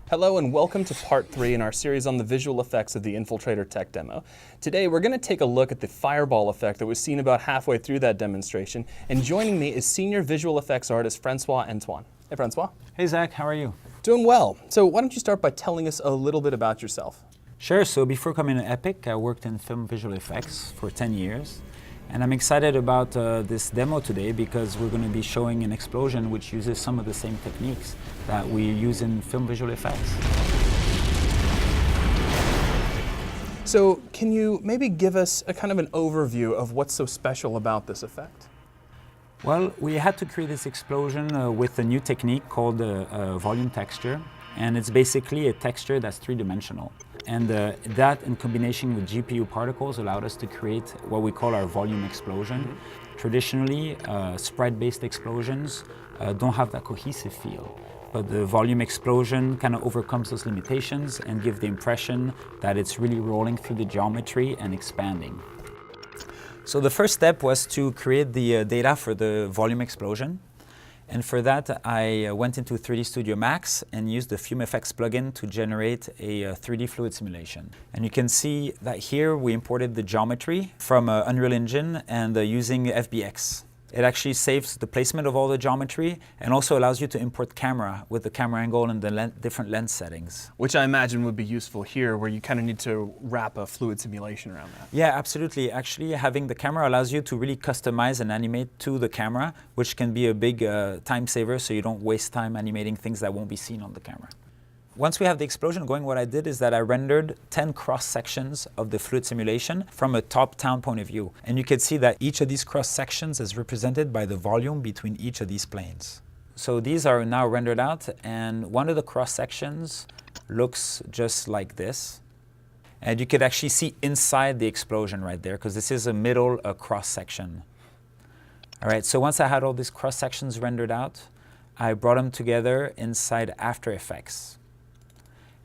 Hello and welcome to part 3 in our series on the visual effects of the Infiltrator Tech demo. Today we're going to take a look at the fireball effect that was seen about halfway through that demonstration, and joining me is senior visual effects artist Francois Antoine. Hey Francois. Hey Zach, how are you? Doing well. So why don't you start by telling us a little bit about yourself? Sure, so before coming to Epic, I worked in film visual effects for 10 years. And I'm excited about this demo today because we're going to be showing an explosion which uses some of the same techniques that we use in film visual effects. So can you maybe give us a kind of an overview of what's so special about this effect? Well, we had to create this explosion with a new technique called volume texture. And it's basically a texture that's three-dimensional. And that in combination with GPU particles allowed us to create what we call our volume explosion. Traditionally, sprite-based explosions don't have that cohesive feel. But the volume explosion kind of overcomes those limitations and gives the impression that it's really rolling through the geometry and expanding. So the first step was to create the data for the volume explosion. And for that, I went into 3D Studio Max and used the FumeFX plugin to generate a 3D fluid simulation. And you can see that here we imported the geometry from Unreal Engine and using FBX. It actually saves the placement of all the geometry and also allows you to import camera with the camera angle and the different lens settings. Which I imagine would be useful here, where you kind of need to wrap a fluid simulation around that. Yeah, absolutely. Actually, having the camera allows you to really customize and animate to the camera, which can be a big time saver, so you don't waste time animating things that won't be seen on the camera. Once we have the explosion going, what I did is that I rendered 10 cross-sections of the fluid simulation from a top-down point of view. And you can see that each of these cross-sections is represented by the volume between each of these planes. So these are now rendered out, and one of the cross-sections looks just like this. And you could actually see inside the explosion right there, because this is a middle cross-section. All right, so once I had all these cross-sections rendered out, I brought them together inside After Effects.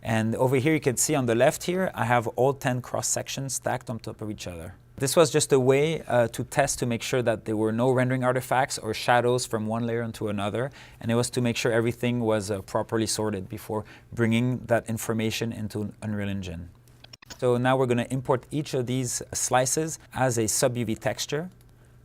And over here you can see on the left here, I have all 10 cross-sections stacked on top of each other. This was just a way to test to make sure that there were no rendering artifacts or shadows from one layer into another. And it was to make sure everything was properly sorted before bringing that information into Unreal Engine. So now we're going to import each of these slices as a sub-UV texture.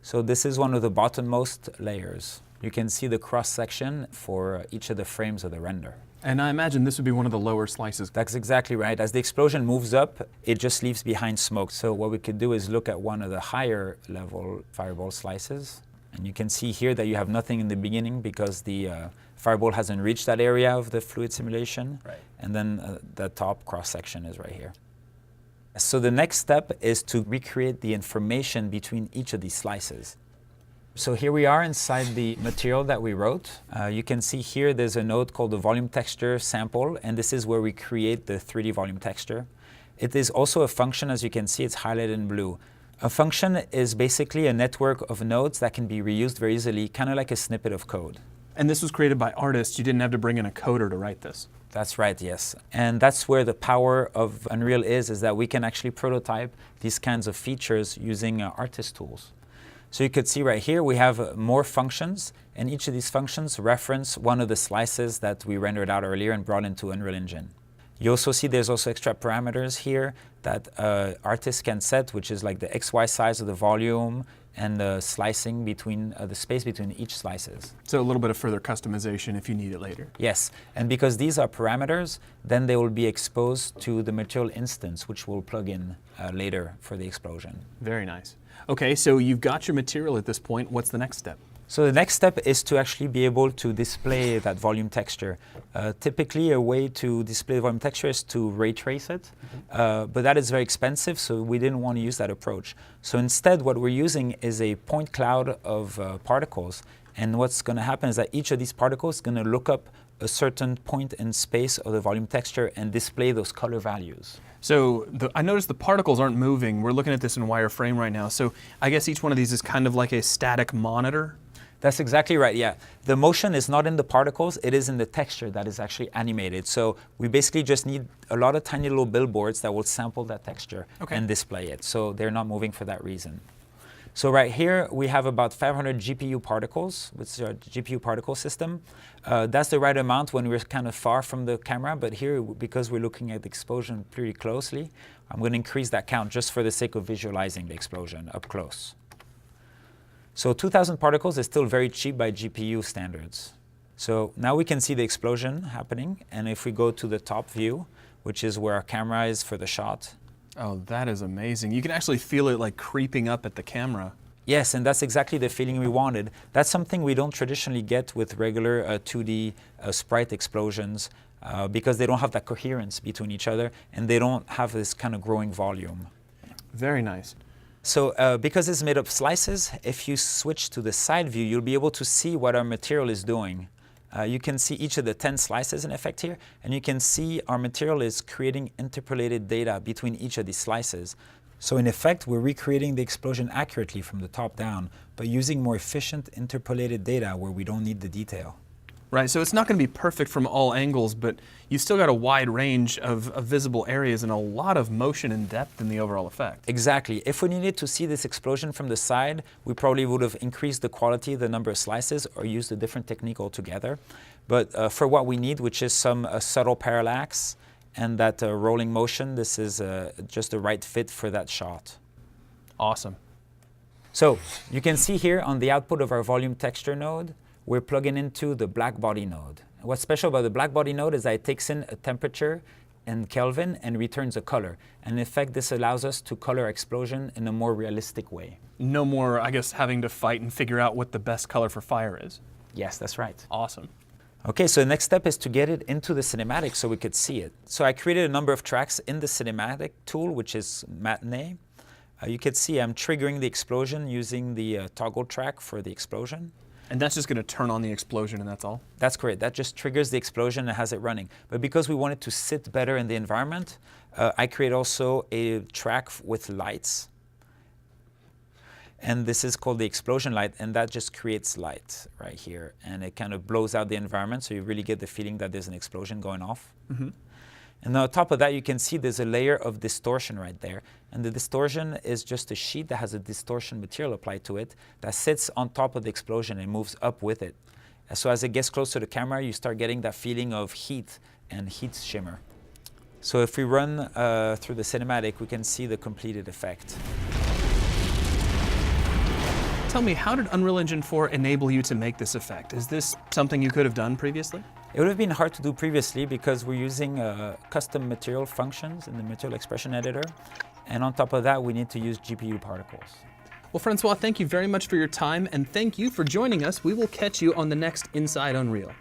So this is one of the bottommost layers. You can see the cross-section for each of the frames of the render. And I imagine this would be one of the lower slices. That's exactly right. As the explosion moves up, it just leaves behind smoke. So what we could do is look at one of the higher level fireball slices. And you can see here that you have nothing in the beginning because the fireball hasn't reached that area of the fluid simulation. Right. And then the top cross-section is right here. So the next step is to recreate the information between each of these slices. So here we are inside the material that we wrote. You can see here there's a node called the volume texture sample, and this is where we create the 3D volume texture. It is also a function, as you can see, it's highlighted in blue. A function is basically a network of nodes that can be reused very easily, kind of like a snippet of code. And this was created by artists. You didn't have to bring in a coder to write this. That's right, yes. And that's where the power of Unreal is that we can actually prototype these kinds of features using artist tools. So you could see right here we have more functions, and each of these functions reference one of the slices that we rendered out earlier and brought into Unreal Engine. You also see there's also extra parameters here that artists can set, which is like the XY size of the volume and the slicing between the space between each slices. So a little bit of further customization if you need it later. Yes, and because these are parameters, then they will be exposed to the material instance, which we'll plug in later for the explosion. Very nice. Okay, so you've got your material at this point. What's the next step? So the next step is to actually be able to display that volume texture. Typically, a way to display the volume texture is to ray trace it, but that is very expensive, so we didn't want to use that approach. So instead, what we're using is a point cloud of particles, and what's going to happen is that each of these particles is going to look up a certain point in space of the volume texture and display those color values. So I noticed the particles aren't moving. We're looking at this in wireframe right now. So I guess each one of these is kind of like a static monitor. That's exactly right, yeah. The motion is not in the particles, it is in the texture that is actually animated. So we basically just need a lot of tiny little billboards that will sample that texture and display it. So they're not moving for that reason. So right here, we have about 500 GPU particles, which is our GPU particle system. That's the right amount when we're kind of far from the camera, but here, because we're looking at the explosion pretty closely, I'm going to increase that count just for the sake of visualizing the explosion up close. So 2,000 particles is still very cheap by GPU standards. So now we can see the explosion happening, and if we go to the top view, which is where our camera is for the shot. Oh, that is amazing. You can actually feel it like creeping up at the camera. Yes, and that's exactly the feeling we wanted. That's something we don't traditionally get with regular 2D sprite explosions because they don't have that coherence between each other and they don't have this kind of growing volume. Very nice. So because it's made of slices, if you switch to the side view, you'll be able to see what our material is doing. You can see each of the 10 slices in effect here, and you can see our material is creating interpolated data between each of these slices. So in effect, we're recreating the explosion accurately from the top down, but using more efficient interpolated data where we don't need the detail. Right, so it's not going to be perfect from all angles, but you still got a wide range of visible areas and a lot of motion and depth in the overall effect. Exactly. If we needed to see this explosion from the side, we probably would have increased the quality, the number of slices, or used a different technique altogether. But for what we need, which is some subtle parallax and that rolling motion, this is just the right fit for that shot. Awesome. So you can see here on the output of our volume texture node, we're plugging into the black body node. What's special about the black body node is that it takes in a temperature in Kelvin and returns a color. And in effect, this allows us to color explosion in a more realistic way. No more, I guess, having to fight and figure out what the best color for fire is. Yes, that's right. Awesome. Okay, so the next step is to get it into the cinematic so we could see it. So I created a number of tracks in the cinematic tool, which is Matinee. You can see I'm triggering the explosion using the toggle track for the explosion. And that's just going to turn on the explosion and that's all? That's correct. That just triggers the explosion and has it running. But because we want it to sit better in the environment, I create also a track with lights. And this is called the explosion light, and that just creates light right here. And it kind of blows out the environment, so you really get the feeling that there's an explosion going off. Mm-hmm. And on top of that, you can see there's a layer of distortion right there. And the distortion is just a sheet that has a distortion material applied to it that sits on top of the explosion and moves up with it. And so as it gets close to the camera, you start getting that feeling of heat and heat shimmer. So if we run through the cinematic, we can see the completed effect. Tell me, how did Unreal Engine 4 enable you to make this effect? Is this something you could have done previously? It would have been hard to do previously because we're using custom material functions in the material expression editor. And on top of that, we need to use GPU particles. Well, Francois, thank you very much for your time, and thank you for joining us. We will catch you on the next Inside Unreal.